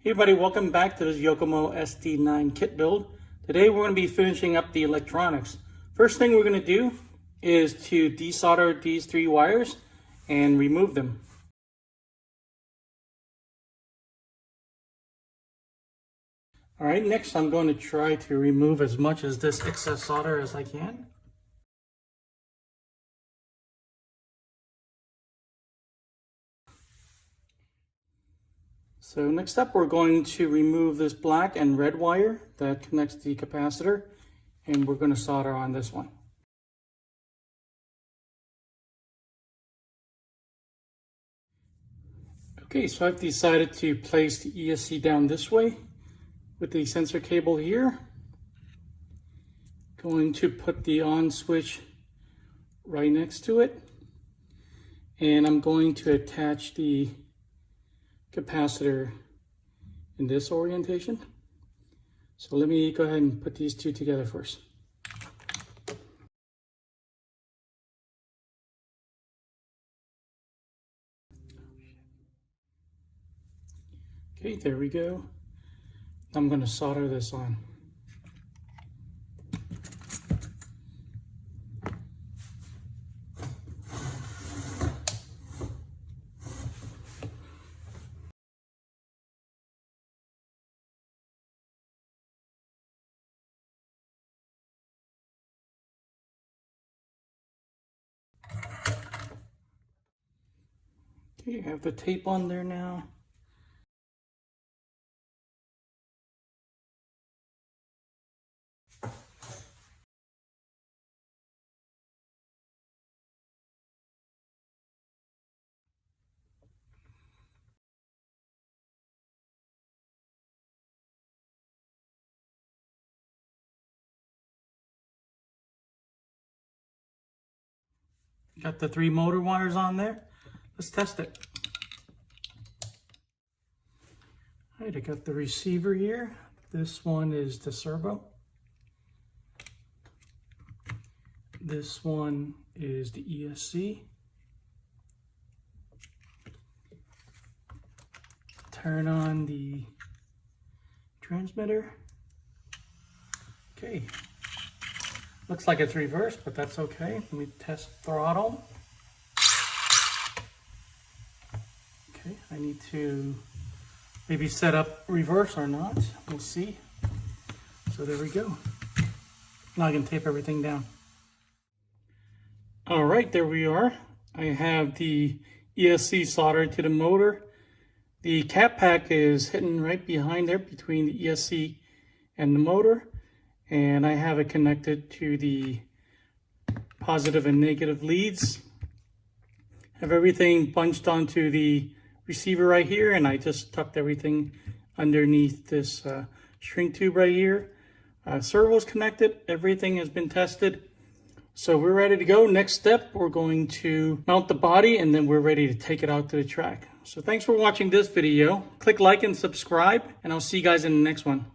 Hey everybody, welcome back to this Yokomo SD9 kit build. Today we're going to be finishing up the electronics. First thing we're going to do is to desolder these three wires and remove them. Alright, next I'm going to try to remove as much of this excess solder as I can. So next up, we're going to remove this black and red wire that connects the capacitor, and we're going to solder on this one. Okay, so I've decided to place the ESC down this way with the sensor cable here. Going to put the on switch right next to it, and I'm going to attach the capacitor in this orientation. So let me go ahead and put these two together first. Okay, there we go. I'm going to solder this on. Okay, I have the tape on there now. Got the three motor wires on there. Let's test it. All right, I got the receiver here. This one is the servo. This one is the ESC. Turn on the transmitter. Okay. Looks like it's reversed, but that's okay. Let me test throttle. Okay, I need to maybe set up reverse or not. We'll see. So there we go. Now I can tape everything down. All right, there we are. I have the ESC soldered to the motor. The cap pack is hidden right behind there between the ESC and the motor. And I have it connected to the positive and negative leads. Have everything bunched onto the receiver right here, and I just tucked everything underneath this shrink tube right here. Servo's connected, everything has been tested. So we're ready to go. Next step, we're going to mount the body, and then we're ready to take it out to the track. So thanks for watching this video. Click like and subscribe, and I'll see you guys in the next one.